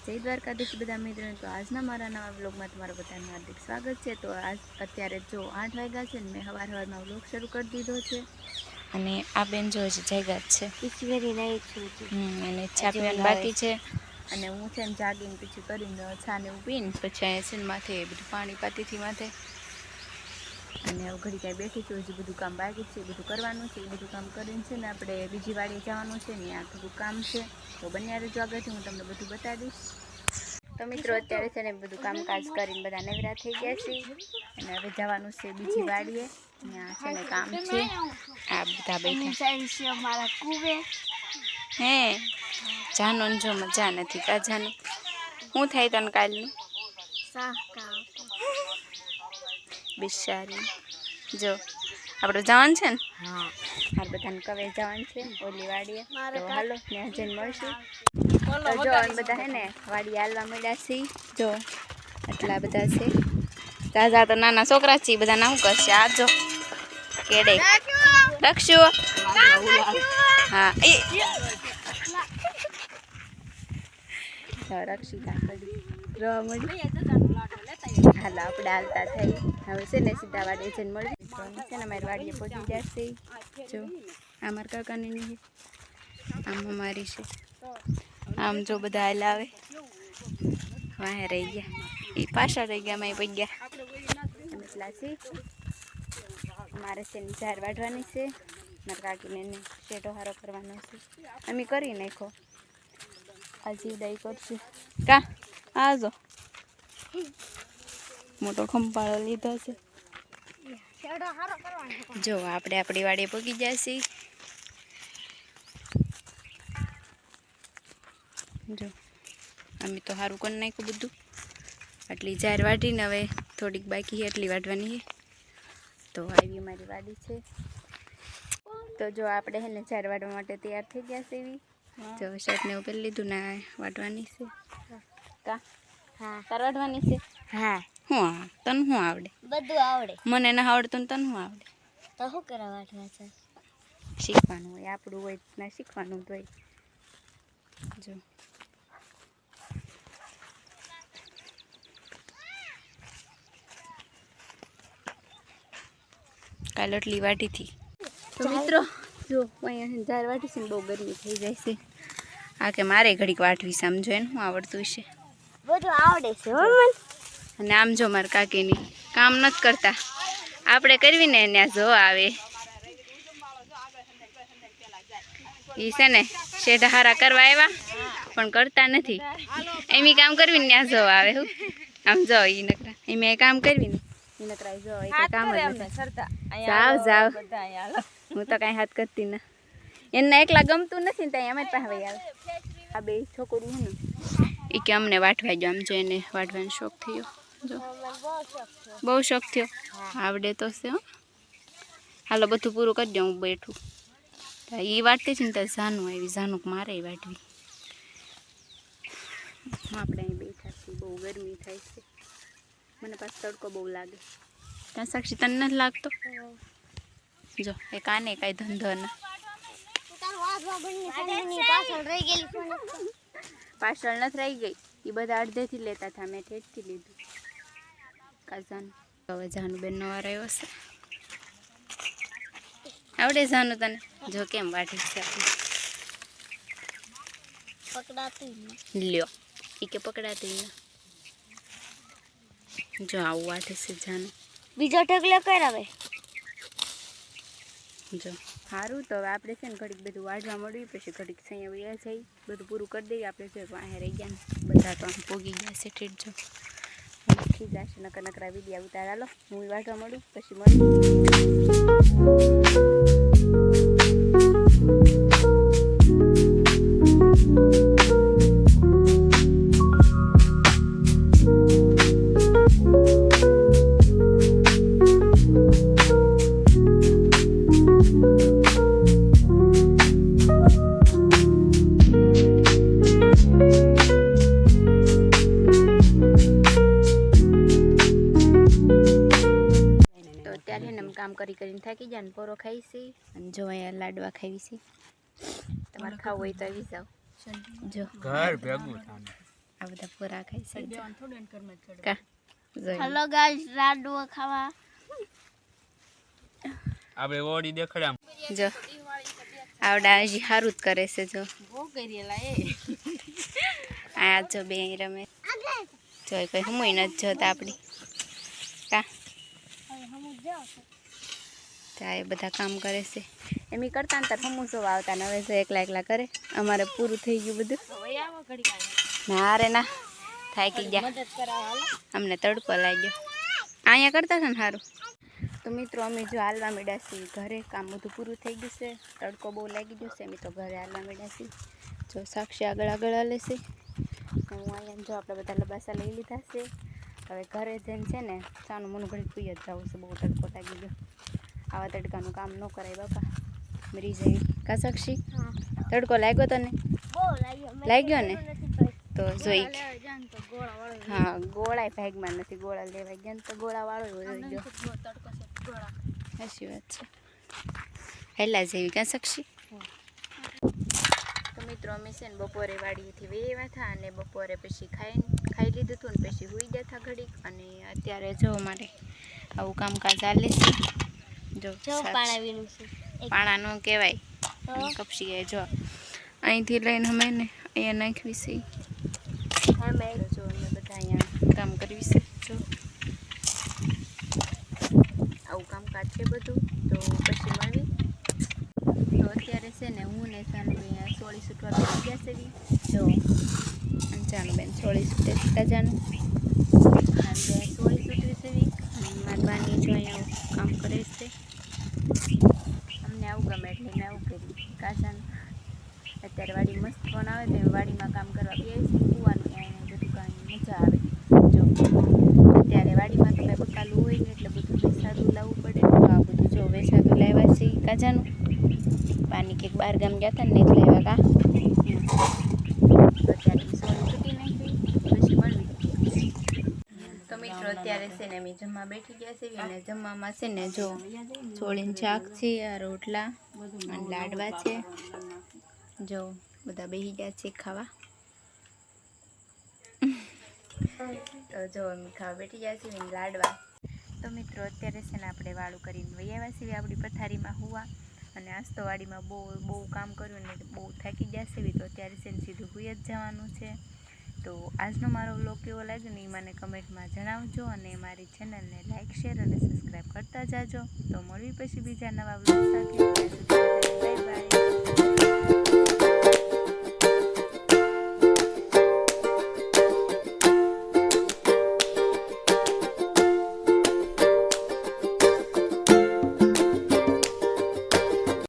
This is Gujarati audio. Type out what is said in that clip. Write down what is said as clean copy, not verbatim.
જય દ્વારકાધીશ બધા મિત્રોને। તો આજના મારા નવા વ્લોગમાં તમારું બધાનું હાર્દિક સ્વાગત છે। તો આજ અત્યારે જો 8 વાગ્યા છે ને મેં સવારમાં વ્લોગ શરૂ કરી દીધો છે અને આ બેન જો છે જાગ્યા છે ઈશ્વરી નાઈટ છું અને ચા પીવાનું બાકી છે અને હું છે ને જાગીને પછી કરીને છાને એવું પીને પછી અહીંયા છે ને માથે બધું પાણી પાતીથી માથે અને ઘડી કાંઈ બેઠી છું। હજી બધું કામ બાકી છે, બધું કરવાનું છે। એ બધું કામ કરીને છે ને આપણે બીજી વાડીએ જવાનું છે ને આ થોડું કામ છે। તો બન્યા રહેજો આગળથી, હું તમને બધું બતાવીશ। તો મિત્રો અત્યારે છે ને બધું કામકાજ કરીને બધા નવરા થઈ ગયા છે અને હવે જવાનું છે બીજી વાડીએ। ત્યાં છે ને કામ છે, આ બધા બેઠા મારા કુવે હે જાનું જો મજા નથી કા જાનું શું થાય તને કાલનું બિચારી જો આપણે જવાનું છે ને મારે બધાને કવે જવાનું છે ઓલી વાડીએ। તો હાલો ત્યાં જઈને મળશું। તો જો બધા હે ને વાડી હાલવા મળ્યા છે, જો આટલા બધા છે। તાજા તો નાના છોકરા છે, બધા ના શું કરશે? આ જો કેડે રક્ષું હા એ રક્ષિતા પડી રવા મળી। હાલો આપણે હાલતા થઈ હવે છે ને સીધા વાડીએ જઈને મળી છે ને અમારી વાડીએ પહોંચી જશે। જો અમારા કાકાની નહીં, આમ અમારી છે, આમ જો બધા હલાવે વાહે રહી ગયા, એ પાછળ રહી ગયા, અમે પડી ગયા અમે એટલા છે। મારે છે ને ઝાર વાઢવાની છે, મારા કાકીને એને શેઢો હારો કરવાનો છે, અમે કરી નાખો આ જીવડાઈ કરશે કા આજો મોટો ખંપાળો લીધો છે। જો આપણે આપણી વાડીએ પગી જશે। જો અમે તો સારું કરી નાખ્યું બધું, આટલી ઝાર વાઢીને હવે થોડીક બાકી છે એટલી વાઢવાની છે। તો આવી અમારી વાડી છે। તો જો આપણે હે ને ઝાર વાઢવા માટે તૈયાર થઈ ગયા છે એવી જો શર્ટને એવું પહેરી લીધું ને વાઢવાની છે કા હા તાર વાઢવાની છે હા હું તને શું આવડે? બધું આવડે મને ના આવડતું તને શું આવડે? તો શું કરવા વાઢવા છે? શીખવાનું હોય આપણું હોય ના શીખવાનું હોય। જો કાલ એટલી વાટી થી તો મિત્રો જો અહીંયા ઝાર વાટી છે ને બહુ ગરમી થઈ જાય છે। આ કે મારે ઘડીક વાટવી સમજો એને શું આવડતું છે? બધું આવડે છે અને આમ જો મારા કાકીની કામ નથી કરતા, આપણે કરવી ને ત્યાં જો આવે એ છે ને શેઢા હારા કરવા આવ્યા પણ કરતા નથી, એમ કામ કરવી ને ત્યાં જો આવે હું આમ જો એ નકરા એમ કામ કરવી ને એ નકરા જો એ કામ જ નથી। જાવ જાવ હું તો કાંઈ હાથ કરતી ના, એને એકલા ગમતું નથી ને ત્યાં અમારી પાસે આવે આ બે છોકરી છે ને એ કે અમને વાટવા ગયો, આમ જો એને વાટવાનો શોખ થયો, જો બહુ શોખ થયો આવડે તો છે હો। હાલો બધું પૂરું કરી દઉં હું બેઠું એ વાટતી છે ને તો જાનું આવી જાનું મારે વાટવી। આપણે અહીં બેઠા છીએ, બહુ ગરમી થાય છે, મને પાછો તડકો બહુ લાગે। ત્યાં સાક્ષી તને નથી લાગતો? જો એ કાને કાંઈ ધંધો ના પાછળ નથી રહી ગઈ, એ બધા અડધેથી લેતા હતા, મેં ઠેઠથી લીધું કાજાનું। હવે જાનું બેન નો વાર આવ્યો છે, આવડે જાનું તને? જો કેમ વાટી છે પકડાતી લ્યો એ કે પકડાતી ના જો આવું વાટે છે જાનું। બીજો ઢગલો કરાવે જો સારું। તો હવે આપણે છે ને ઘડીક બધું વાઢવા મળ્યું પછી ઘડીક અહીંયા વયા જઈ બધું પૂરું કરી દઈએ આપણે। જો વાહે રહી ગયા ને બધા તો આમ પોગી ગયા છે ઠેઠ જો થઈ જશે નકર નકરા વિડીયા ઉતાર। હાલો હું વાઢવા મળું પછી મળું। કામ કરી કરીને થાકી જાય ને પોરો ખાઈ છે અને જો અહીંયા લાડવા ખાવી છે, તમારે ખાવું હોય તો આવી જાવ। જો ઘર ભેગું આ બધા પૂરા ખાઈ છે કા જોઈ હેલો ગાઈસ લાડવા ખાવા આપણે ઓડી દેખાડ્યા જો આવડા હજી સારું જ કરે છે જો બહુ કરેલા એ આ જો બે રમે જોઈ કઈ હમુય નથી જોતા આપણી કા ત્યાં એ બધા કામ કરે છે એમ કરતા ને તાર હમું જોવા આવતા ને હવે જો એકલા એકલા કરે અમારે પૂરું થઈ ગયું બધું ના રે ના થાકી ગયા અમને તડકો લાગ્યો અહીંયા કરતા હતા ને સારું તો મિત્રો અમે જો હાલવા માંડ્યા છીએ ઘરે કામ બધું પૂરું થઈ ગયું છે તડકો બહુ લાગી ગયો છે અમે તો ઘરે હાલવા માંડ્યા છીએ જો સાક્ષી આગળ આગળ હાલે છે હું અહીંયા જો આપણે બધા લબાસા લઈ લીધા છે હવે ઘરે જઈને છે ને ચાનું મનું ઘડી પી જ જવું છે બહુ તડકો લાગી ગયો આવા તડકાનું કામ ન કરાય બાપા મરી જાય કા સાક્ષી તડકો લાગ્યો તને લાગ્યો ને તો જોઈ હા ગોળાય ભાગમાં નથી ગોળા લેવાય ગયા ને તો ગોળા વાળો હોય ગયો સાચી વાત છે હેલા જેવી કાં સાક્ષી તો મિત્રો અમે છે ને બપોરે વાડીએથી વેવા હતા અને બપોરે પછી ખાઈ લીધું હતું ને પછી હુઈ ગયા હતા ઘડીક અને અત્યારે જો મારે આવું કામકાજ ચાલે છે જો પાણા ન કહેવાય કપસી જો અહીંથી લઈને અમે ને અહીંયા નાખવી છે જો અમે બધા અહીંયા કામ કરવી છે જો આવું કામકાજ છે બધું તો પછી મળવી તો અત્યારે છે ને હું ને સાનુભાઈ સોળી છૂટવા બેસી ગયા છે જો જાનુબેન સોળી છૂટે તાજાનું અને સોળી છૂટવી છે મારી બાની જો અહીંયા કામ કરે છે અમને આવું ગમે એટલે મેં આવું કર્યું કાજાનું અત્યારે વાડી મસ્ત ફોન આવે તો વાડીમાં કામ કરવા બે કૂવાનું અહીંયા બધું કામ મજા આવે જો અત્યારે વાડીમાં તો કાંઈ બકાલું હોય ને એટલે બધું વેસાદું લાવવું પડે તો આ બધું જો વેસાદું લાવ્યા છે કાજાનું પાણી કંઈક બહાર ગામ ગયા હતા ને એટલે આવ્યા કા અત્યારે સોળી છૂટી નાખી પછી મળવી તો મિત્રો અત્યારે છે ને અમે જમવા બેઠી ગયા છે અને જમવામાં છે ને જો ચોળીનું શાક છે આ રોટલા અને લાડવા છે જો બધા બેસી ગયા છે ખાવા તો જો અમે ખાવા બેઠી ગયા છીએ લાડવા તો મિત્રો અત્યારે છે ને આપણે વાળું કરીને વહી આવ્યા છીએ આપણી પથારીમાં હુવા અને આજ તો વાડીમાં બહુ કામ કર્યું ને બહુ થાકી ગયા છે તો અત્યારે છે ને સીધું હુઈ જ જવાનું છે તો આજનો મારો વ્લોગ કેવો લાગ્યો ને એ મને કમેન્ટમાં જણાવજો અને મારી ચેનલને લાઇક શેર અને સબસ્ક્રાઈબ કરતા જાજો તો મળવી પછી બીજા નવા વ્લોગ સાથે બાય બાય.